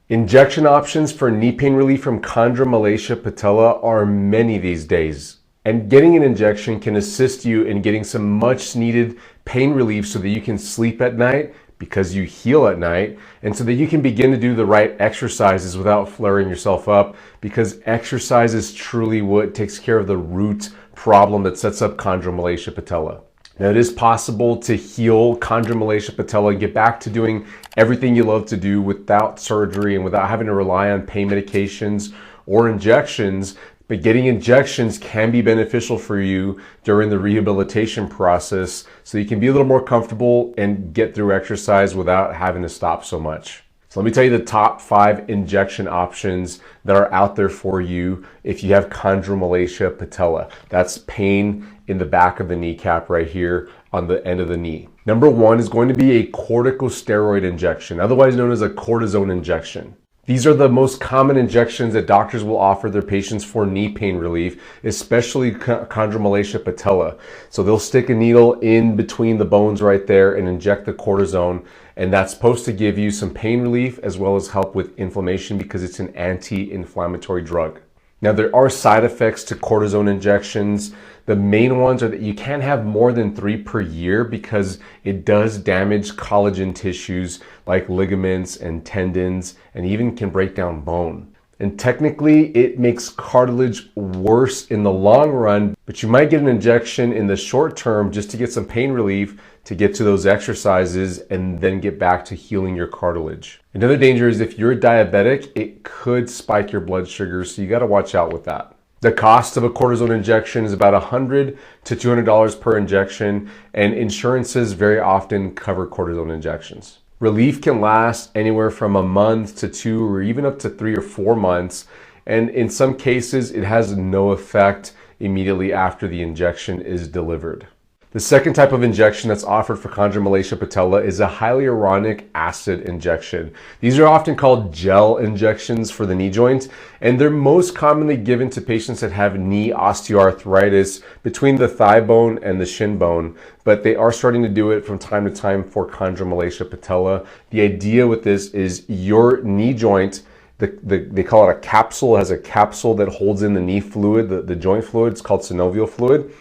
Injection options for knee pain relief from Chondromalacia Patella are many these days, and getting an injection can assist you in getting some much needed pain relief so that you can sleep at night because you heal at night, and so that you can begin to do the right exercises without flaring yourself up, because exercise is truly what takes care of the root problem that sets up Chondromalacia Patella. Now, it is possible to heal Chondromalacia Patella and get back to doing everything you love to do without surgery and without having to rely on pain medications or injections. But getting injections can be beneficial for you during the rehabilitation process so you can be a little more comfortable and get through exercise without having to stop so much. So let me tell you the top 5 injection options that are out there for you if you have Chondromalacia Patella. That's pain in the back of the kneecap right here on the end of the knee. Number 1 is going to be a corticosteroid injection, otherwise known as a cortisone injection. These are the most common injections that doctors will offer their patients for knee pain relief, especially Chondromalacia Patella. So they'll stick a needle in between the bones right there and inject the cortisone, and that's supposed to give you some pain relief as well as help with inflammation because it's an anti-inflammatory drug. Now, there are side effects to cortisone injections. The main ones are that you can't have more than 3 per year because it does damage collagen tissues like ligaments and tendons, and even can break down bone. And technically, it makes cartilage worse in the long run, but you might get an injection in the short term just to get some pain relief to get to those exercises and then get back to healing your cartilage. Another danger is if you're diabetic, it could spike your blood sugar, so you got to watch out with that. The cost of a cortisone injection is about $100 to $200 per injection, and insurances very often cover cortisone injections. Relief can last anywhere from a month to 2 or even up to 3 or 4 months, and in some cases it has no effect immediately after the injection is delivered. The second type of injection that's offered for Chondromalacia Patella is a hyaluronic acid injection. These are often called gel injections for the knee joint, and they're most commonly given to patients that have knee osteoarthritis between the thigh bone and the shin bone, but they are starting to do it from time to time for Chondromalacia Patella. The idea with this is your knee joint, they call it a capsule, it has a capsule that holds in the knee fluid, the joint fluid. It's called synovial fluid.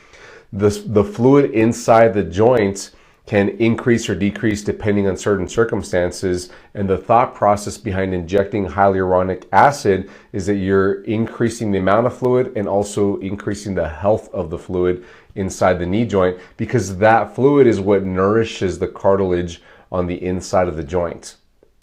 The fluid inside the joint can increase or decrease depending on certain circumstances, and the thought process behind injecting hyaluronic acid is that you're increasing the amount of fluid and also increasing the health of the fluid inside the knee joint, because that fluid is what nourishes the cartilage on the inside of the joint.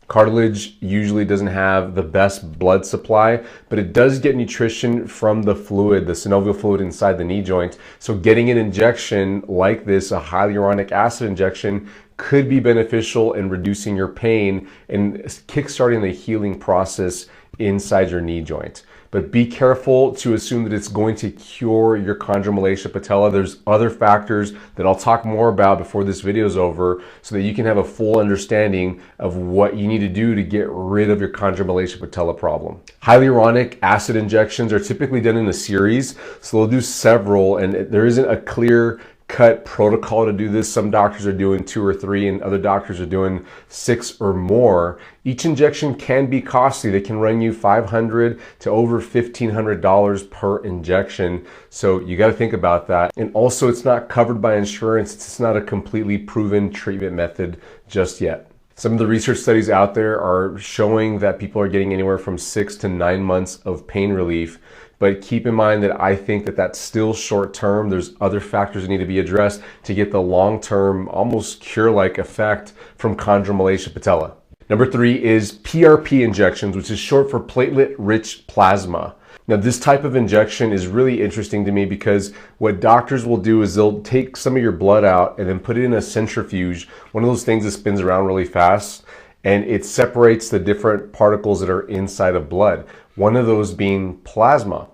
Cartilage usually doesn't have the best blood supply, but it does get nutrition from the fluid, the synovial fluid inside the knee joint. So getting an injection like this, a hyaluronic acid injection, could be beneficial in reducing your pain and kickstarting the healing process inside your knee joint. But be careful to assume that it's going to cure your Chondromalacia Patella. There's other factors that I'll talk more about before this video is over so that you can have a full understanding of what you need to do to get rid of your Chondromalacia Patella problem. Hyaluronic acid injections are typically done in a series, so they'll do several, and there isn't a clear cut protocol to do this. Some doctors are doing 2 or 3 and other doctors are doing 6 or more. Each injection can be costly. They can run you $500 to over $1,500 per injection. So you got to think about that. And also, it's not covered by insurance. It's not a completely proven treatment method just yet. Some of the research studies out there are showing that people are getting anywhere from 6 to 9 months of pain relief. But keep in mind that I think that that's still short term. There's other factors that need to be addressed to get the long-term, almost cure-like effect from Chondromalacia Patella. Number 3 is PRP injections, which is short for platelet-rich plasma. Now, this type of injection is really interesting to me because what doctors will do is they'll take some of your blood out and then put it in a centrifuge, one of those things that spins around really fast, and it separates the different particles that are inside of blood, one of those being plasma.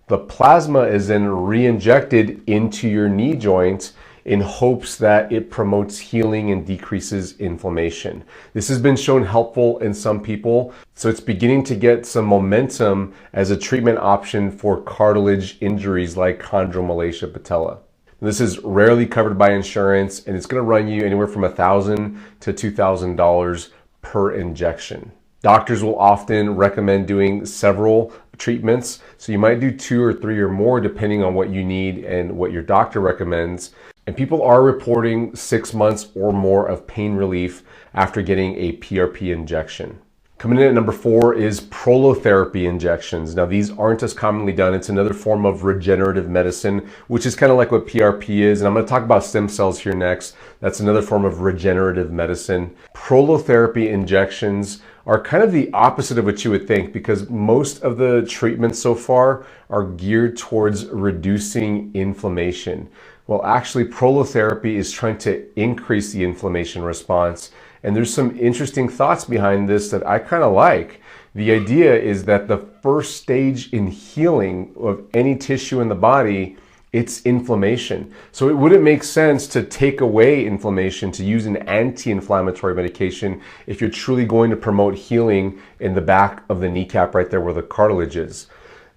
The plasma is then re-injected into your knee joint in hopes that it promotes healing and decreases inflammation. This has been shown helpful in some people, so it's beginning to get some momentum as a treatment option for cartilage injuries like Chondromalacia Patella. This is rarely covered by insurance, and it's going to run you anywhere from $1,000 to $2,000 per injection. Doctors will often recommend doing several treatments. So you might do 2 or 3 or more depending on what you need and what your doctor recommends. And people are reporting 6 months or more of pain relief after getting a PRP injection. Coming in at number 4 is prolotherapy injections. Now these aren't as commonly done. It's another form of regenerative medicine, which is kind of like what PRP is. And I'm going to talk about stem cells here next. That's another form of regenerative medicine. Prolotherapy injections are kind of the opposite of what you would think, because most of the treatments so far are geared towards reducing inflammation. Well, actually, prolotherapy is trying to increase the inflammation response. And there's some interesting thoughts behind this that I kind of like. The idea is that the first stage in healing of any tissue in the body, it's inflammation. So it wouldn't make sense to take away inflammation, to use an anti-inflammatory medication if you're truly going to promote healing in the back of the kneecap right there where the cartilage is.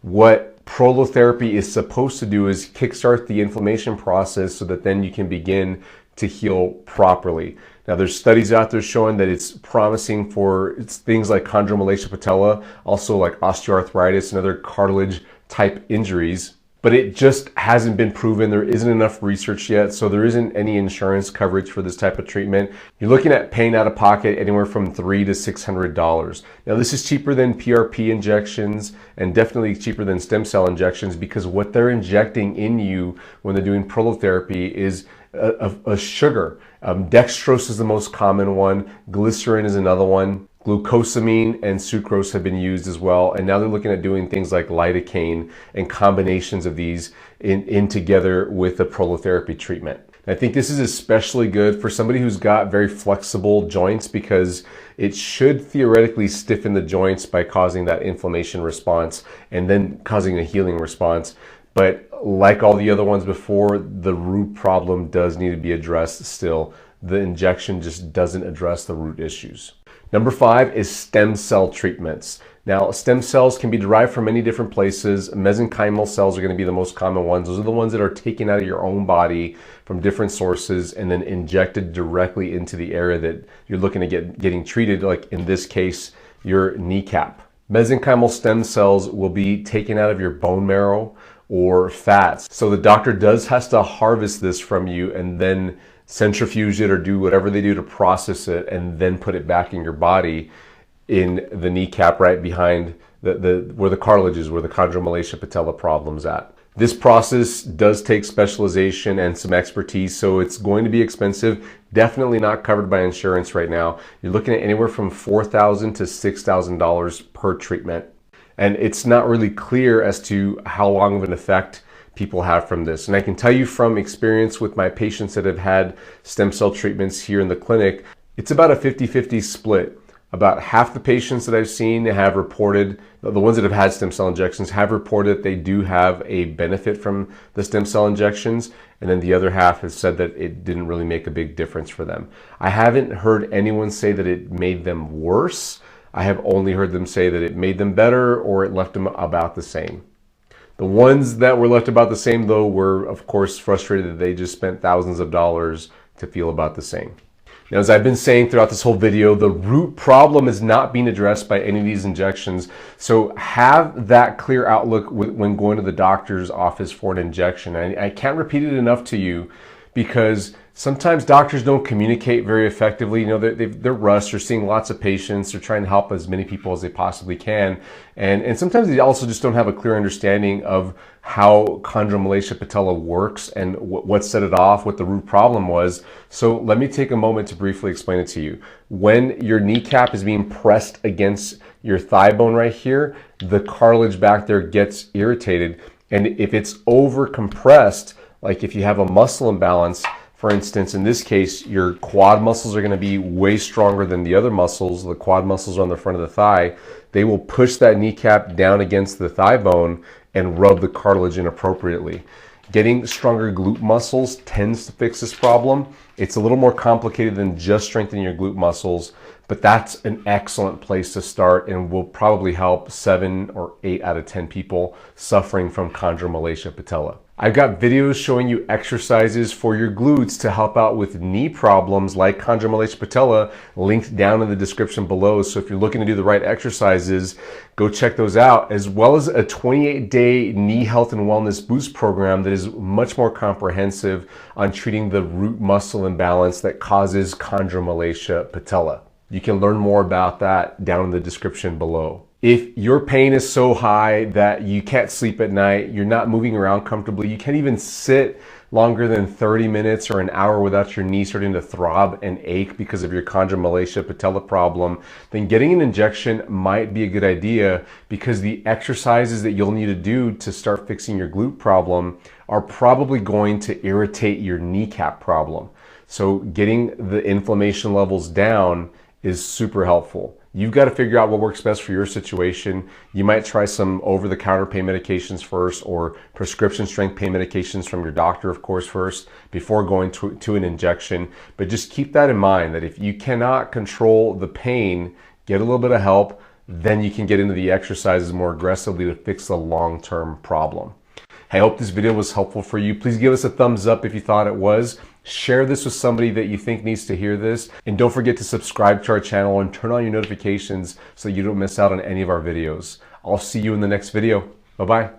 What prolotherapy is supposed to do is kickstart the inflammation process so that then you can begin to heal properly. Now there's studies out there showing that it's promising for things like Chondromalacia Patella, also like osteoarthritis and other cartilage type injuries, but it just hasn't been proven. There isn't enough research yet, so there isn't any insurance coverage for this type of treatment. You're looking at paying out of pocket anywhere from $300 to $600. Now this is cheaper than PRP injections and definitely cheaper than stem cell injections, because what they're injecting in you when they're doing prolotherapy is a sugar. Dextrose is the most common one. Glycerin is another one. Glucosamine and sucrose have been used as well. And now they're looking at doing things like lidocaine and combinations of these in together with the prolotherapy treatment. And I think this is especially good for somebody who's got very flexible joints, because it should theoretically stiffen the joints by causing that inflammation response and then causing a healing response. But like all the other ones before, the root problem does need to be addressed still. The injection just doesn't address the root issues. Number 5 is stem cell treatments. Now, stem cells can be derived from many different places. Mesenchymal cells are going to be the most common ones. Those are the ones that are taken out of your own body from different sources and then injected directly into the area that you're looking to getting treated, like in this case, your kneecap. Mesenchymal stem cells will be taken out of your bone marrow or fats. So the doctor has to harvest this from you and then centrifuge it or do whatever they do to process it and then put it back in your body in the kneecap right behind where the cartilage is, where the Chondromalacia Patella problem's at. This process does take specialization and some expertise, so it's going to be expensive. Definitely not covered by insurance right now. You're looking at anywhere from $4,000 to $6,000 per treatment. And it's not really clear as to how long of an effect people have from this. And I can tell you from experience with my patients that have had stem cell treatments here in the clinic, it's about a 50-50 split. About half the patients that I've seen have reported, the ones that have had stem cell injections have reported that they do have a benefit from the stem cell injections. And then the other half has said that it didn't really make a big difference for them. I haven't heard anyone say that it made them worse. I have only heard them say that it made them better or it left them about the same. The ones that were left about the same, though, were, of course, frustrated that they just spent thousands of dollars to feel about the same. Now, as I've been saying throughout this whole video, the root problem is not being addressed by any of these injections. So have that clear outlook when going to the doctor's office for an injection. I can't repeat it enough to you, because sometimes doctors don't communicate very effectively. You know, they're rushed, they're seeing lots of patients, they're trying to help as many people as they possibly can. And sometimes they also just don't have a clear understanding of how Chondromalacia Patella works and what set it off, what the root problem was. So let me take a moment to briefly explain it to you. When your kneecap is being pressed against your thigh bone right here, the cartilage back there gets irritated. And if it's over compressed, like if you have a muscle imbalance, for instance, in this case, your quad muscles are going to be way stronger than the other muscles. The quad muscles are on the front of the thigh. They will push that kneecap down against the thigh bone and rub the cartilage inappropriately. Getting stronger glute muscles tends to fix this problem. It's a little more complicated than just strengthening your glute muscles, But that's an excellent place to start and will probably help 7 or 8 out of 10 people suffering from chondromalacia patella. I've got videos showing you exercises for your glutes to help out with knee problems like chondromalacia patella, linked down in the description below. So if you're looking to do the right exercises, go check those out, as well as a 28-day knee health and wellness boost program that is much more comprehensive on treating the root muscle imbalance that causes chondromalacia patella. You can learn more about that down in the description below. If your pain is so high that you can't sleep at night, you're not moving around comfortably, you can't even sit longer than 30 minutes or an hour without your knee starting to throb and ache because of your chondromalacia patella problem, then getting an injection might be a good idea, because the exercises that you'll need to do to start fixing your glute problem are probably going to irritate your kneecap problem. So getting the inflammation levels down is super helpful. You've got to figure out what works best for your situation. You might try some over-the-counter pain medications first, or prescription strength pain medications from your doctor, of course, first, before going to an injection. But just keep that in mind, that if you cannot control the pain, get a little bit of help, then you can get into the exercises more aggressively to fix the long-term problem. I hope this video was helpful for you. Please give us a thumbs up if you thought it was. Share this with somebody that you think needs to hear this. And don't forget to subscribe to our channel and turn on your notifications so you don't miss out on any of our videos. I'll see you in the next video. Bye-bye.